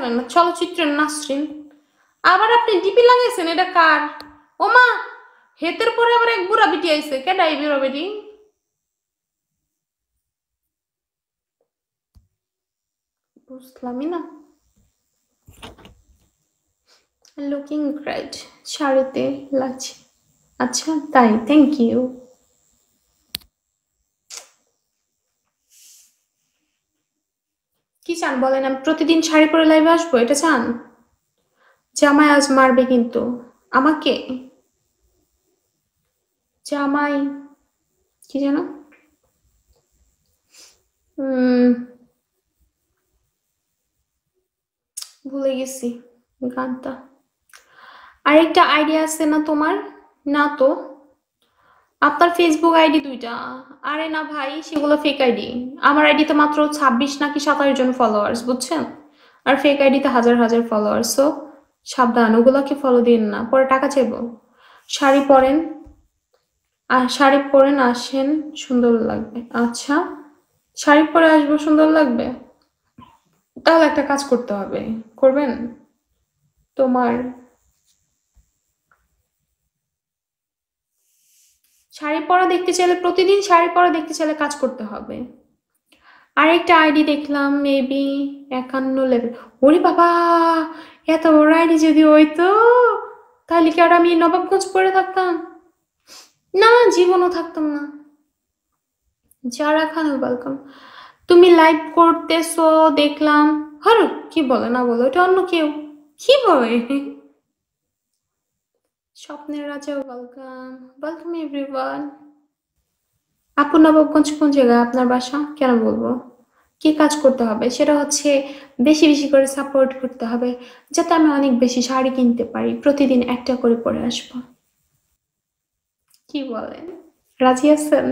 জানেন না, চলচ্চিত্রের নাসরিন। আবার আপনি ডিপি লাগাইছেন, এটা কার? ওমা, হেতের পরে আবার এক বুড়া বিটি আইছে, কেডাই বুড়া বেটি? বুঝলামই না। লুকিং গ্রেট, শাড়িতে লাগছে। আচ্ছা তাই, থ্যাংক ইউ। কি চান বলেন, আমি প্রতিদিন শাড়ি পরে লাইভে আসবো, এটা চান? জামাই আজ মারবে কিন্তু আমাকে। জামাই কি যেন, উম ভুলে গেছি গানটা। আরেকটা আইডিয়া আছে না তোমার? না তো। আপনার ফেসবুক আইডি দুইটা। আরে না ভাই, সেগুলো ফেক আইডি। আমার আইডিতে মাত্র 26 নাকি 27 জন ফলোয়ার্স, বুঝছেন? আর ফেক আইডিতে হাজার হাজার ফলোয়ার্স। সো সাবধান, ওগুলাকে ফলো দিন না, পরে টাকা চাইবো। শাড়ি পরেন, আর শাড়ি পরেন আসেন, সুন্দর লাগবে। আচ্ছা, শাড়ি পরে আসবো, সুন্দর লাগবে। তাহলে একটা কাজ করতে হবে, করবেন? তোমার শাড়ি পরা দেখতে চাইলে, প্রতিদিন শাড়ি পরা দেখতে চাইলে কাজ করতে হবে। আরেকটা আইডি দেখলাম, মেবি 51 লেভেল। ওরে বাবা, এত বড় আইডি যদি হইতো, তাহলে কি আর আমি নবাবগঞ্জ পরে থাকতাম? না, জীবনও থাকতাম না। যারা খান ওয়েলকাম। তুমি লাইভ করতেছো দেখলাম। হারু কি বলে না বলে, ওটা অন্য কেউ। কি বলে? স্বপ্নের রাজা ওয়েলকাম। Welcome everyone. আপু নবাবগঞ্জ কোন জায়গায় আপনার বাসা? কেন বলবো? কি কাজ করতে হবে সেটা হচ্ছে, বেশি বেশি করে সাপোর্ট করতে হবে, যাতে আমি অনেক বেশি শাড়ি কিনতে পারি, প্রতিদিন একটা করে পরে আসবো। কি বলেন, রাজি আছেন?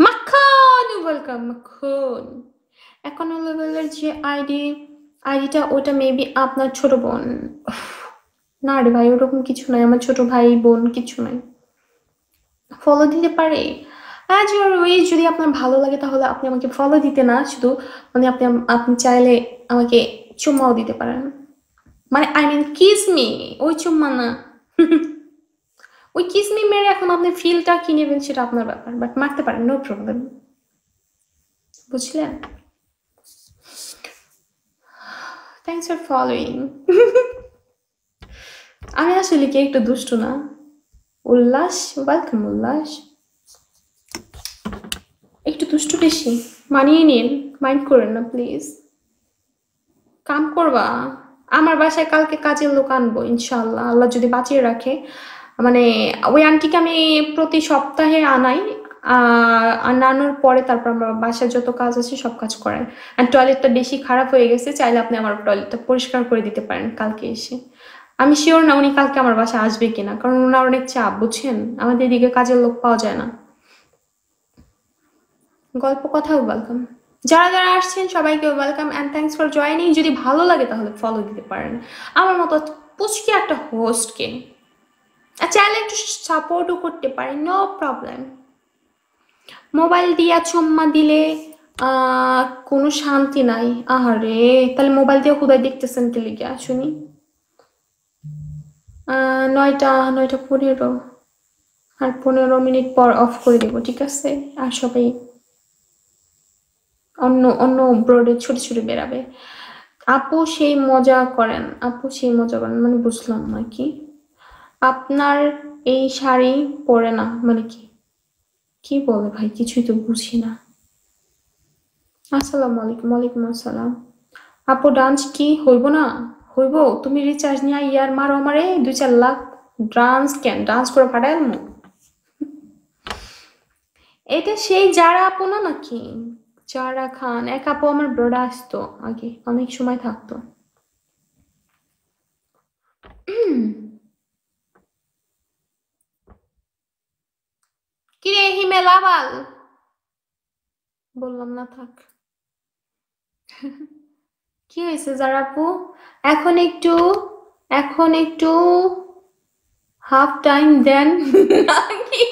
মাখন ওয়েলকাম, মাখন। এখন লেভেলের যে আইডিটা ওটা মেবি আপনার ছোট বোন। উফ, না রে ভাই, ওরকম কিছু নাই, আমার ছোট ভাই বোন কিছু নাই। ফলো দিতে পারে। অ্যাজ ইউর ওয়ে, যদি আপনার ভালো লাগে তাহলে আপনি আমাকে ফলো দিতে না শুধু, মানে আপনি আপনি চাইলে আমাকে চুম্মাও দিতে পারেন। মানে আই মিন কিস মি, ওই চুম্মা না। ওই কিস মি মেরে এখন আপনি ফিলটা কি নেবেন সেটা আপনার ব্যাপার, বাট মারতে পারেন, নো প্রবলেম। বুঝলেন? Thanks for following. আমি আসলে কি একটু দুষ্টু না? উল্লাস, ওয়েলকাম উল্লাস। একটু দুষ্টু বেশি, মানিয়ে নিন, মাইন্ড করেন না প্লিজ। কাম করবা? আমার বাসায় কালকে কাজের লোক আনবো ইনশাল্লাহ, আল্লাহ যদি বাঁচিয়ে রাখে। মানে ওই আন্টিকে আমি প্রতি সপ্তাহে আনাই। আনানোর পরে তারপর আমরা বাসায় যত কাজ আছে সব কাজ করাই। আর টয়লেটটা বেশি খারাপ হয়ে গেছে, চাইলে আপনি আমার টয়লেটটা পরিষ্কার করে দিতে পারেন কালকে এসে। আমি শিওর না উনি কালকে আমার বাসায় আসবে কিনা, কারণ ওনার অনেক চাপ, বুঝছেন? আমাদের এদিকে কাজের লোক পাওয়া যায় না। গল্প কথাও ওয়েলকাম। যারা যারা আসছেন সবাইকে welcome and thanks for joining. যদি ভালো লাগে তাহলে ফলো দিতে পারেন আমার মতো পুচকে একটা হোস্টকে। আর চাইলে একটু সাপোর্টও করতে পারেন, নো প্রবলেম। মোবাইল দিয়া চুম্মা দিলে কোনো শান্তি নাই। আহারে, তাহলে মোবাইল দিয়ে খুদাই দেখতেছেন কি লিগা শুনি? 9টা 9টা 15, আর 15 মিনিট পর অফ করে দেবো, ঠিক আছে? আর সবাই অন্য অন্য ব্রডে ছুটে ছুটে বেরাবে। আপু সেই মজা করেন, আপু সেই মজা করেন মানে বুঝলাম না কি? আপনার এই শাড়ি পরে না মানে কি? কি বলে ভাই, কিছুই তো বুঝি না। আসসালামু আলাইকুম। ওয়ালাইকুম আসসালাম। আপু ডান্স কি হইব না? হইব। তুমি রিচার্জ নিয়ে ইয়ার মারো আমারে 2-4 লাখ। ডান্স কেন, ডান্স করে ফাটাই মু। এটা সেই যারা আপু না নাকি? যারা খান, এক আপু আমার ব্রডা আসতো আগে, অনেক সময় থাকতো। কিরে হিমেল আবাল, বললাম না থাক। কি হয়েছে যারা আপু? এখন একটু, এখন একটু হাফ টাইম দেন নাকি?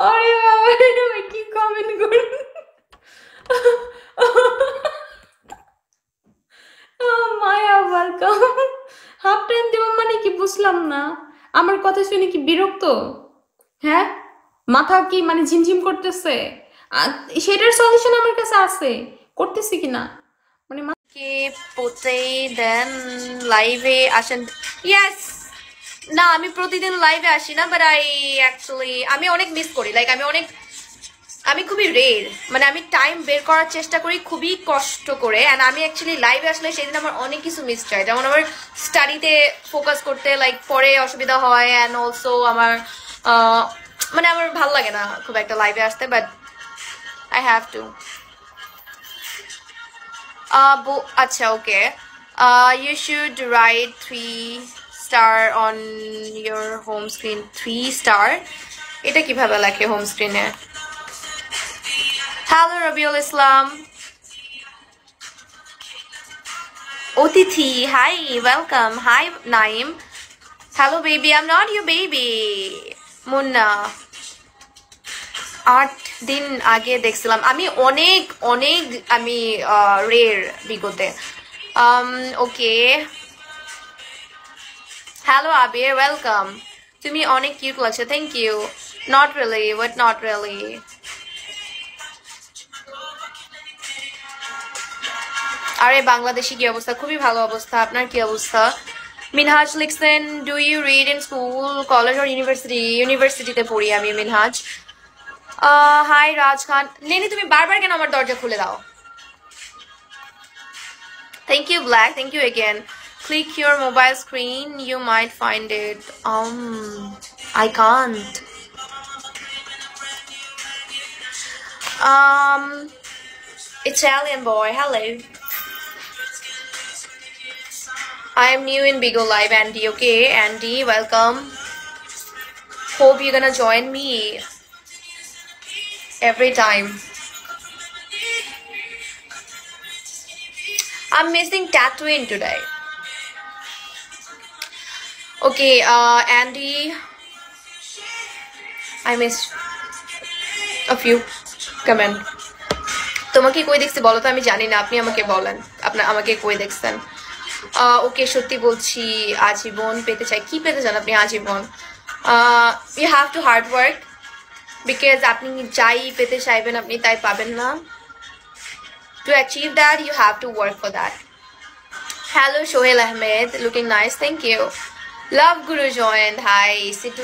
আরে বাবা রে, কি কমেন্ট করুন। ওয়েলকাম। হাফ টাইম দিব মানে কি বুঝলাম না, আমার কথা শুনে কি বিরক্ত? হ্যাঁ, মাথা কি মানে ঝিমঝিম করতেছে? আর সেটার সলিউশন আমার কাছে আছে, করতেছি কিনা মানে কে পোতে দেন লাইভে আসেন? ইয়েস। না, আমি প্রতিদিন লাইভে আসি না, বাট আই অ্যাকচুয়ালি আমি অনেক মিস করি। লাইক আমি খুবই রের, মানে আমি টাইম বের করার চেষ্টা করি খুবই কষ্ট করে। অ্যান্ড আমি অ্যাকচুয়ালি লাইভে আসলে সেদিন আমার অনেক কিছু মিস চাই, যেমন আমার স্টাডিতে ফোকাস করতে লাইক পরে অসুবিধা হয়। অ্যান্ড অলসো আমার মানে আমার ভালো লাগে না খুব একটা লাইভে আসতে, বাট আই হ্যাভ টু। আচ্ছা, ওকে। You should write 3 star on your home screen. 3 star? এটা কিভাবে লেখে হোম স্ক্রিনে? হ্যালো রবিউল ইসলাম। অতিথি, hi, welcome. Hi Naim. Hello baby, I am not your baby. Munna, 8 দিন আগে দেখছিলাম। আমি অনেক অনেক আমি রের বিগতে। ওকে, হ্যালো আবির, ওয়েলকাম। তুমি অনেক কিউট লাগছে। Thank you. Not really, but not really. আরে বাংলাদেশি কি অবস্থা? খুবই ভালো অবস্থা। আপনার কি অবস্থা? মিনহাজ লিখছেন, do you read in school, college or university? ইউনিভার্সিটিতে পড়ি আমি, মিনহাজ। হাই রাজ খান। নেনি, তুমি বারবার কেন আমার দরজা খুলে দাও? Thank you, Black. Thank you again. Click your mobile screen. You might find it. I can't. Italian boy. Hello. I am new in Bigo Live, Andy. Okay, Andy, welcome. Hope you're gonna join me every time. I'm missing Tatooine today. Okay, Andy, I missed a few comment. তোমাকে কই দেখছি বলো তো? আমি জানি না, আপনি আমাকে বলেন আপনার আমাকে কই দেখছেন। ওকে, সত্যি বলছি, আজীবন পেতে চাই। কি পেতে চান আপনি আজীবন? You have to hard work, because আপনি যাই পেতে চাইবেন আপনি তাই পাবেন না। To achieve that, you have to work for that. Hello, Shohel Ahmed. Looking nice. Thank you. Love Guru joined. Hi. Situ